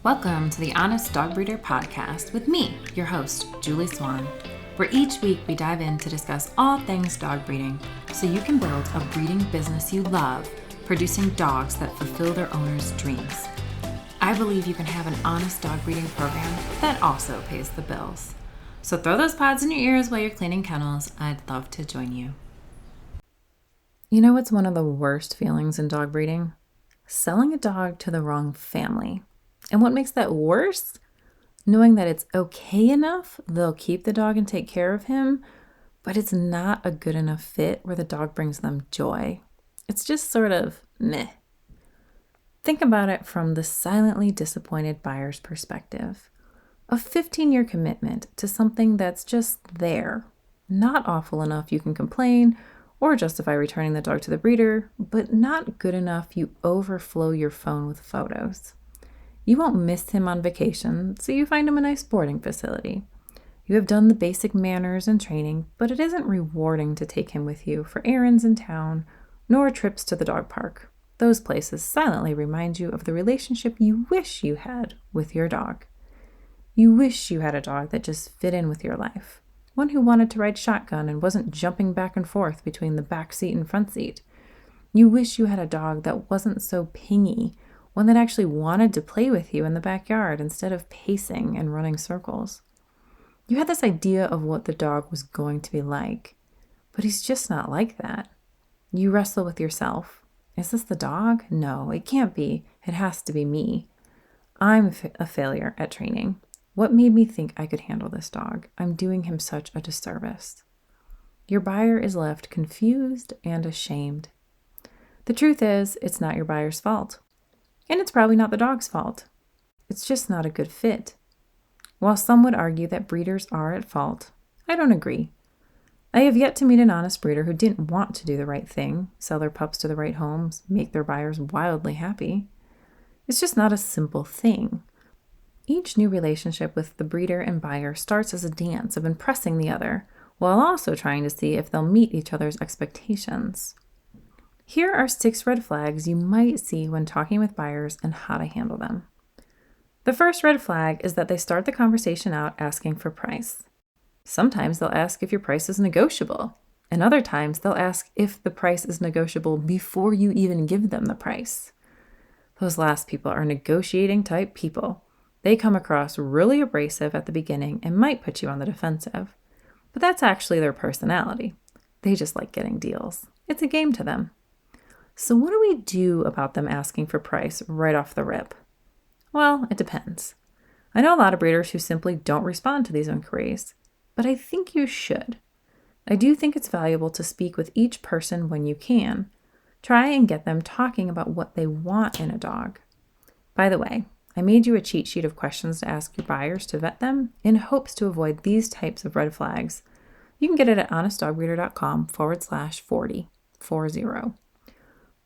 Welcome to the Honest Dog Breeder Podcast with me, your host, Julie Swan, where each week we dive in to discuss all things dog breeding so you can build a breeding business you love, producing dogs that fulfill their owners' dreams. I believe you can have an honest dog breeding program that also pays the bills. So throw those pods in your ears while you're cleaning kennels. I'd love to join you. You know what's one of the worst feelings in dog breeding? Selling a dog to the wrong family. And what makes that worse? Knowing that it's okay enough, they'll keep the dog and take care of him, but it's not a good enough fit where the dog brings them joy. It's just sort of meh. Think about it from the silently disappointed buyer's perspective. A 15-year commitment to something that's just there, not awful enough you can complain or justify returning the dog to the breeder, but not good enough you overflow your phone with photos. You won't miss him on vacation, so you find him a nice boarding facility. You have done the basic manners and training, but it isn't rewarding to take him with you for errands in town, nor trips to the dog park. Those places silently remind you of the relationship you wish you had with your dog. You wish you had a dog that just fit in with your life. One who wanted to ride shotgun and wasn't jumping back and forth between the back seat and front seat. You wish you had a dog that wasn't so pingy, one that actually wanted to play with you in the backyard instead of pacing and running circles. You had this idea of what the dog was going to be like, but he's just not like that. You wrestle with yourself. Is this the dog? No, it can't be. It has to be me. I'm a failure at training. What made me think I could handle this dog? I'm doing him such a disservice. Your buyer is left confused and ashamed. The truth is, it's not your buyer's fault. And it's probably not the dog's fault. It's just not a good fit. While some would argue that breeders are at fault, I don't agree. I have yet to meet an honest breeder who didn't want to do the right thing, sell their pups to the right homes, make their buyers wildly happy. It's just not a simple thing. Each new relationship with the breeder and buyer starts as a dance of impressing the other, while also trying to see if they'll meet each other's expectations. Here are 6 red flags you might see when talking with buyers and how to handle them. The first red flag is that they start the conversation out asking for price. Sometimes they'll ask if your price is negotiable, and other times they'll ask if the price is negotiable before you even give them the price. Those last people are negotiating type people. They come across really abrasive at the beginning and might put you on the defensive, but that's actually their personality. They just like getting deals. It's a game to them. So what do we do about them asking for price right off the rip? Well, it depends. I know a lot of breeders who simply don't respond to these inquiries, but I think you should. I do think it's valuable to speak with each person when you can. Try and get them talking about what they want in a dog. By the way, I made you a cheat sheet of questions to ask your buyers to vet them in hopes to avoid these types of red flags. You can get it at honestdogbreeder.com/40.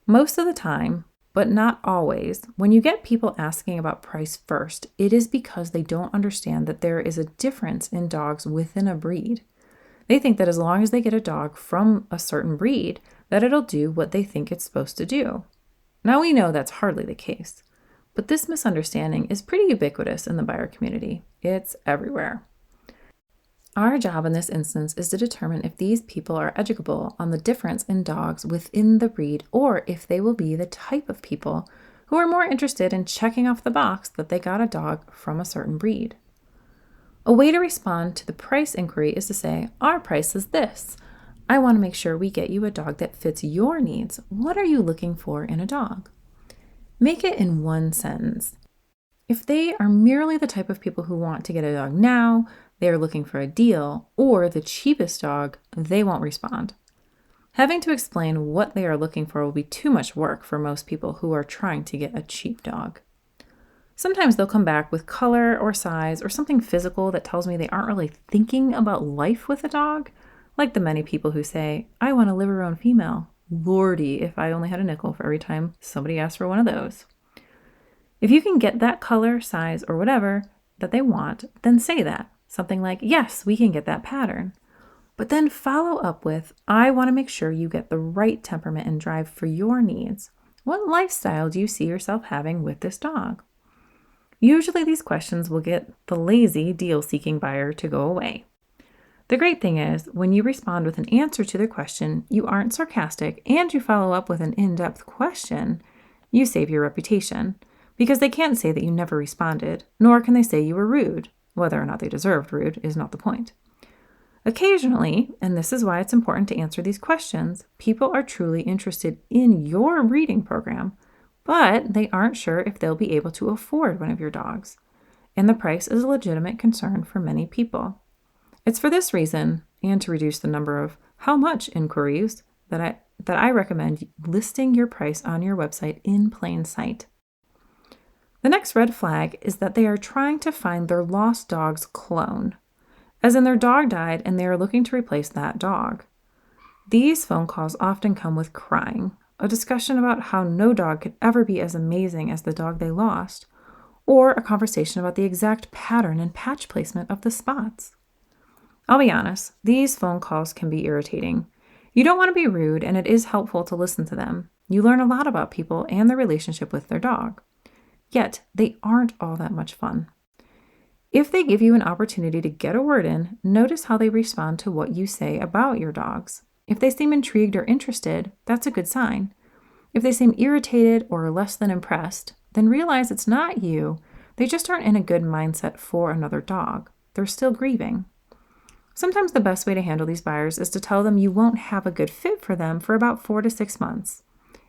Most of the time, but not always, when you get people asking about price first, it is because they don't understand that there is a difference in dogs within a breed. They think that as long as they get a dog from a certain breed, that it'll do what they think it's supposed to do. Now we know that's hardly the case, but this misunderstanding is pretty ubiquitous in the buyer community. It's everywhere. Our job in this instance is to determine if these people are educable on the difference in dogs within the breed, or if they will be the type of people who are more interested in checking off the box that they got a dog from a certain breed. A way to respond to the price inquiry is to say, our price is this. I want to make sure we get you a dog that fits your needs. What are you looking for in a dog? Make it in one sentence. If they are merely the type of people who want to get a dog now, they are looking for a deal, or the cheapest dog, they won't respond. Having to explain what they are looking for will be too much work for most people who are trying to get a cheap dog. Sometimes they'll come back with color or size or something physical that tells me they aren't really thinking about life with a dog, like the many people who say, I want a liver-owned female. Lordy, if I only had a nickel for every time somebody asked for one of those. If you can get that color, size, or whatever that they want, then say that. Something like, yes, we can get that pattern. But then follow up with, I want to make sure you get the right temperament and drive for your needs. What lifestyle do you see yourself having with this dog? Usually these questions will get the lazy, deal-seeking buyer to go away. The great thing is, when you respond with an answer to their question, you aren't sarcastic, and you follow up with an in-depth question, you save your reputation, because they can't say that you never responded, nor can they say you were rude. Whether or not they deserved rude is not the point. Occasionally, and this is why it's important to answer these questions, people are truly interested in your breeding program, but they aren't sure if they'll be able to afford one of your dogs. And the price is a legitimate concern for many people. It's for this reason, and to reduce the number of how much inquiries, that I recommend listing your price on your website in plain sight. The next red flag is that they are trying to find their lost dog's clone, as in their dog died and they are looking to replace that dog. These phone calls often come with crying, a discussion about how no dog could ever be as amazing as the dog they lost, or a conversation about the exact pattern and patch placement of the spots. I'll be honest, these phone calls can be irritating. You don't want to be rude, and it is helpful to listen to them. You learn a lot about people and their relationship with their dog. Yet, they aren't all that much fun. If they give you an opportunity to get a word in, notice how they respond to what you say about your dogs. If they seem intrigued or interested, that's a good sign. If they seem irritated or less than impressed, then realize it's not you. They just aren't in a good mindset for another dog. They're still grieving. Sometimes the best way to handle these buyers is to tell them you won't have a good fit for them for about 4 to 6 months.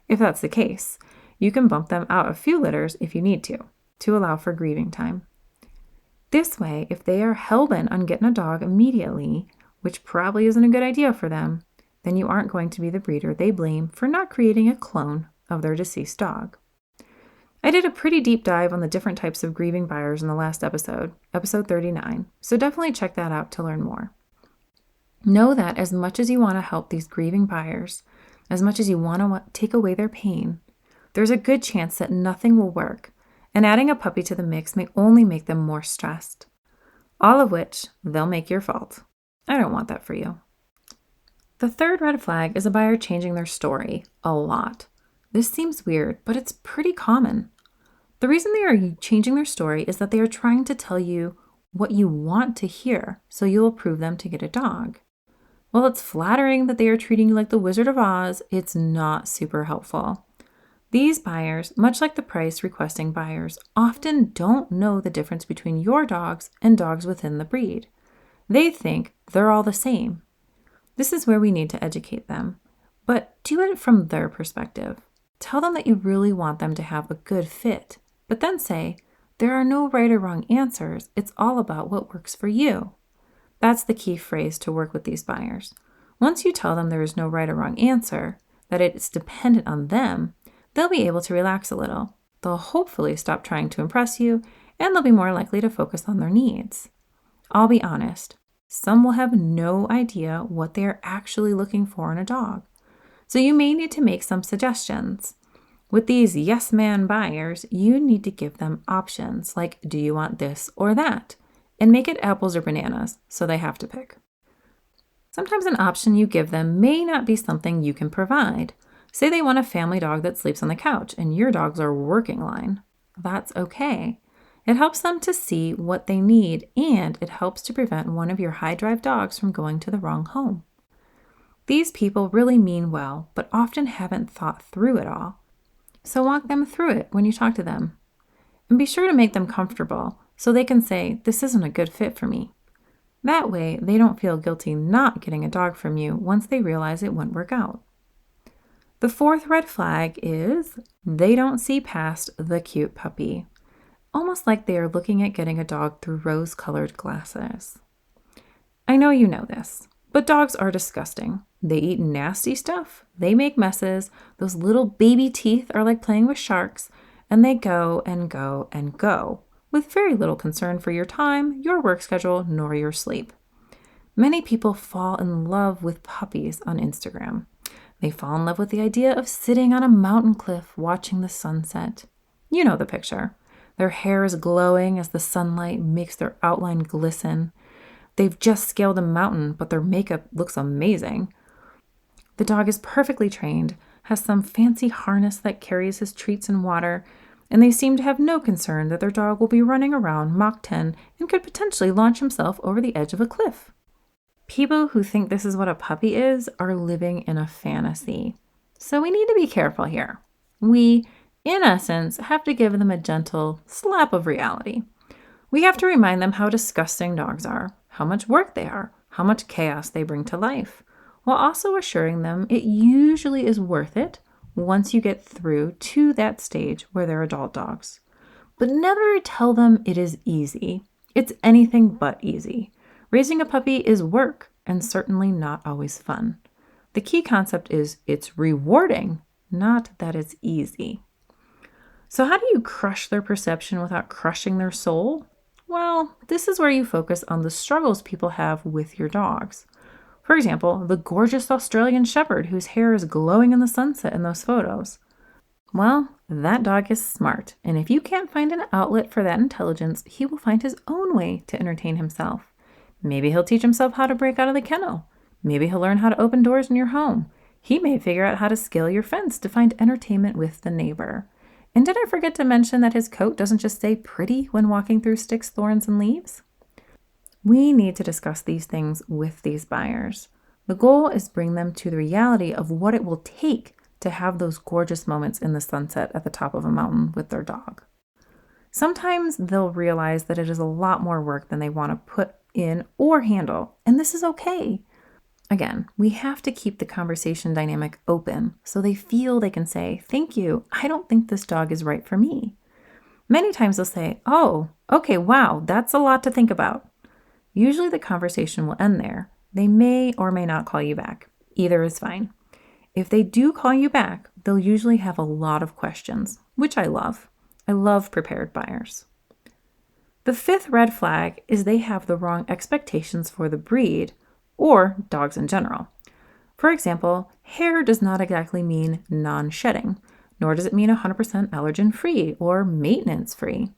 If that's the case, you can bump them out a few litters if you need to allow for grieving time. This way, if they are hell-bent on getting a dog immediately, which probably isn't a good idea for them, then you aren't going to be the breeder they blame for not creating a clone of their deceased dog. I did a pretty deep dive on the different types of grieving buyers in the last episode 39, so definitely check that out to learn more. Know that as much as you want to help these grieving buyers, as much as you want to take away their pain, there's a good chance that nothing will work, and adding a puppy to the mix may only make them more stressed. All of which they'll make your fault. I don't want that for you. The third red flag is a buyer changing their story a lot. This seems weird, but it's pretty common. The reason they are changing their story is that they are trying to tell you what you want to hear, so you'll approve them to get a dog. While it's flattering that they are treating you like the Wizard of Oz, it's not super helpful. These buyers, much like the price requesting buyers, often don't know the difference between your dogs and dogs within the breed. They think they're all the same. This is where we need to educate them, but do it from their perspective. Tell them that you really want them to have a good fit, but then say, there are no right or wrong answers. It's all about what works for you. That's the key phrase to work with these buyers. Once you tell them there is no right or wrong answer, that it's dependent on them, they'll be able to relax a little. They'll hopefully stop trying to impress you, and they'll be more likely to focus on their needs. I'll be honest, some will have no idea what they are actually looking for in a dog. So you may need to make some suggestions. With these yes man buyers, you need to give them options like, do you want this or that? And make it apples or bananas, so they have to pick. Sometimes an option you give them may not be something you can provide. Say they want a family dog that sleeps on the couch and your dogs are working line. That's okay. It helps them to see what they need, and it helps to prevent one of your high drive dogs from going to the wrong home. These people really mean well, but often haven't thought through it all. So walk them through it when you talk to them. And be sure to make them comfortable so they can say, this isn't a good fit for me. That way, they don't feel guilty not getting a dog from you once they realize it won't work out. The fourth red flag is they don't see past the cute puppy. Almost like they are looking at getting a dog through rose-colored glasses. I know you know this, but dogs are disgusting. They eat nasty stuff, they make messes, those little baby teeth are like playing with sharks, and they go and go and go, with very little concern for your time, your work schedule, nor your sleep. Many people fall in love with puppies on Instagram. They fall in love with the idea of sitting on a mountain cliff watching the sunset. You know the picture. Their hair is glowing as the sunlight makes their outline glisten. They've just scaled a mountain, but their makeup looks amazing. The dog is perfectly trained, has some fancy harness that carries his treats and water, and they seem to have no concern that their dog will be running around Mach 10 and could potentially launch himself over the edge of a cliff. People who think this is what a puppy is are living in a fantasy. So we need to be careful here. We, in essence, have to give them a gentle slap of reality. We have to remind them how disgusting dogs are, how much work they are, how much chaos they bring to life, while also assuring them it usually is worth it once you get through to that stage where they're adult dogs. But never tell them it is easy. It's anything but easy. Raising a puppy is work and certainly not always fun. The key concept is it's rewarding, not that it's easy. So how do you crush their perception without crushing their soul? Well, this is where you focus on the struggles people have with your dogs. For example, the gorgeous Australian Shepherd whose hair is glowing in the sunset in those photos. Well, that dog is smart, and if you can't find an outlet for that intelligence, he will find his own way to entertain himself. Maybe he'll teach himself how to break out of the kennel. Maybe he'll learn how to open doors in your home. He may figure out how to scale your fence to find entertainment with the neighbor. And did I forget to mention that his coat doesn't just say pretty when walking through sticks, thorns, and leaves? We need to discuss these things with these buyers. The goal is bring them to the reality of what it will take to have those gorgeous moments in the sunset at the top of a mountain with their dog. Sometimes they'll realize that it is a lot more work than they want to put in or handle, and this is okay. Again, we have to keep the conversation dynamic open so they feel they can say, "Thank you, I don't think this dog is right for me." Many times they'll say, "Oh, okay, wow, that's a lot to think about." Usually the conversation will end there. They may or may not call you back. Either is fine. If they do call you back, they'll usually have a lot of questions, which I love. I love prepared buyers. The fifth red flag is they have the wrong expectations for the breed or dogs in general. For example, hair does not exactly mean non-shedding, nor does it mean 100% allergen-free or maintenance-free.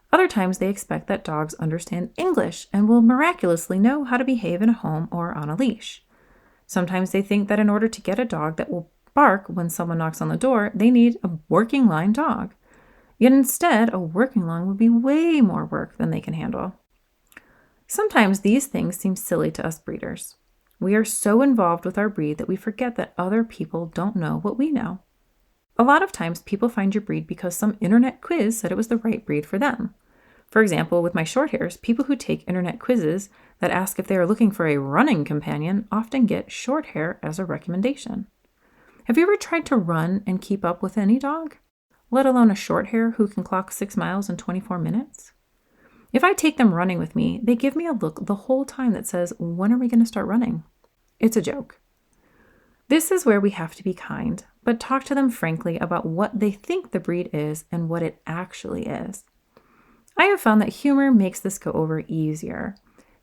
Other times they expect that dogs understand English and will miraculously know how to behave in a home or on a leash. Sometimes they think that in order to get a dog that will bark when someone knocks on the door, they need a working line dog. Yet instead, a working line would be way more work than they can handle. Sometimes these things seem silly to us breeders. We are so involved with our breed that we forget that other people don't know what we know. A lot of times people find your breed because some internet quiz said it was the right breed for them. For example, with my short hairs, people who take internet quizzes that ask if they are looking for a running companion often get short hair as a recommendation. Have you ever tried to run and keep up with any dog? Let alone a short hair who can clock 6 miles in 24 minutes? If I take them running with me, they give me a look the whole time that says, "When are we going to start running?" It's a joke. This is where we have to be kind, but talk to them frankly about what they think the breed is and what it actually is. I have found that humor makes this go over easier.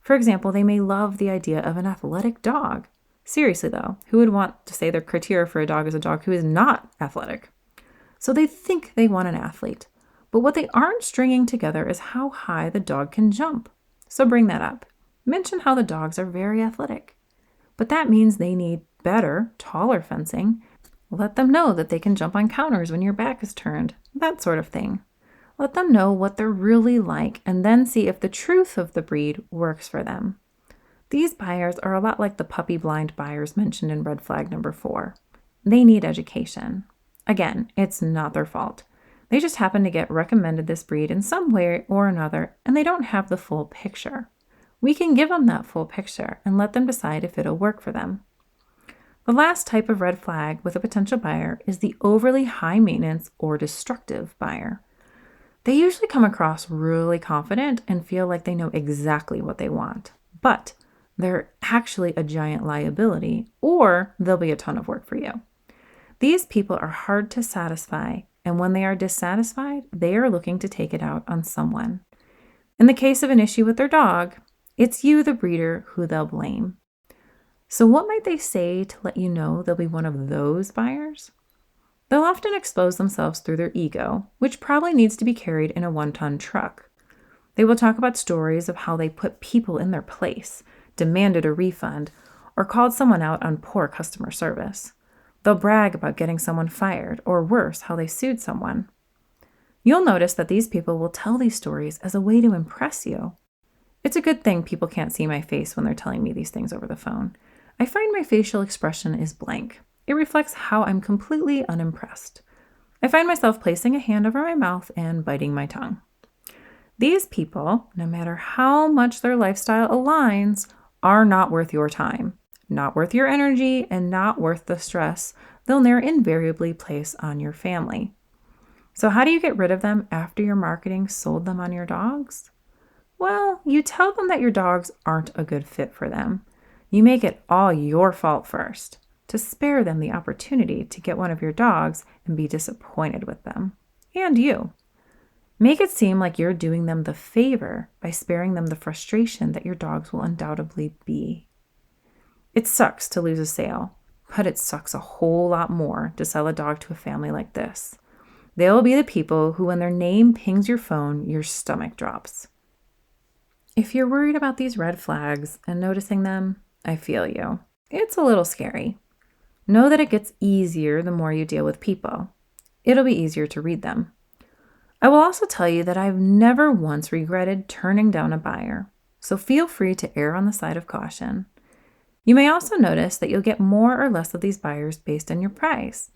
For example, they may love the idea of an athletic dog. Seriously though, who would want to say their criteria for a dog is a dog who is not athletic? So they think they want an athlete. But what they aren't stringing together is how high the dog can jump. So bring that up. Mention how the dogs are very athletic. But that means they need better, taller fencing. Let them know that they can jump on counters when your back is turned, that sort of thing. Let them know what they're really like and then see if the truth of the breed works for them. These buyers are a lot like the puppy blind buyers mentioned in red flag number 4. They need education. Again, it's not their fault. They just happen to get recommended this breed in some way or another, and they don't have the full picture. We can give them that full picture and let them decide if it'll work for them. The last type of red flag with a potential buyer is the overly high maintenance or destructive buyer. They usually come across really confident and feel like they know exactly what they want, but they're actually a giant liability, or they'll be a ton of work for you. These people are hard to satisfy, and when they are dissatisfied, they are looking to take it out on someone. In the case of an issue with their dog, it's you, the breeder, who they'll blame. So what might they say to let you know they'll be one of those buyers? They'll often expose themselves through their ego, which probably needs to be carried in a 1-ton truck. They will talk about stories of how they put people in their place, demanded a refund, or called someone out on poor customer service. They'll brag about getting someone fired, or worse, how they sued someone. You'll notice that these people will tell these stories as a way to impress you. It's a good thing people can't see my face when they're telling me these things over the phone. I find my facial expression is blank. It reflects how I'm completely unimpressed. I find myself placing a hand over my mouth and biting my tongue. These people, no matter how much their lifestyle aligns, are not worth your time, not worth your energy, and not worth the stress they'll near invariably place on your family. So how do you get rid of them after your marketing sold them on your dogs? Well, you tell them that your dogs aren't a good fit for them. You make it all your fault first, to spare them the opportunity to get one of your dogs and be disappointed with them. And you. Make it seem like you're doing them the favor by sparing them the frustration that your dogs will undoubtedly be. It sucks to lose a sale, but it sucks a whole lot more to sell a dog to a family like this. They'll be the people who, when their name pings your phone, your stomach drops. If you're worried about these red flags and noticing them, I feel you. It's a little scary. Know that it gets easier the more you deal with people. It'll be easier to read them. I will also tell you that I've never once regretted turning down a buyer, so feel free to err on the side of caution. You may also notice that you'll get more or less of these buyers based on your price,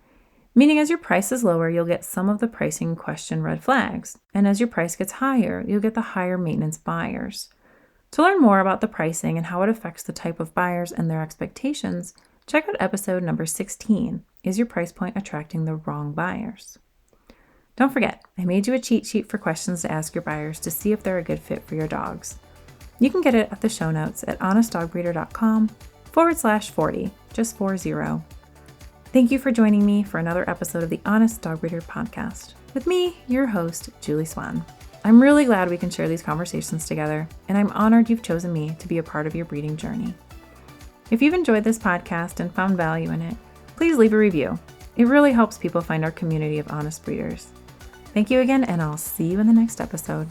meaning as your price is lower, you'll get some of the pricing question red flags, and as your price gets higher, you'll get the higher maintenance buyers. To learn more about the pricing and how it affects the type of buyers and their expectations, check out episode number 16, Is Your Price Point Attracting the Wrong Buyers? Don't forget, I made you a cheat sheet for questions to ask your buyers to see if they're a good fit for your dogs. You can get it at the show notes at honestdogbreeder.com/40, just 40. Thank you for joining me for another episode of the Honest Dog Breeder podcast with me, your host, Julie Swan. I'm really glad we can share these conversations together, and I'm honored you've chosen me to be a part of your breeding journey. If you've enjoyed this podcast and found value in it, please leave a review. It really helps people find our community of honest breeders. Thank you again, and I'll see you in the next episode.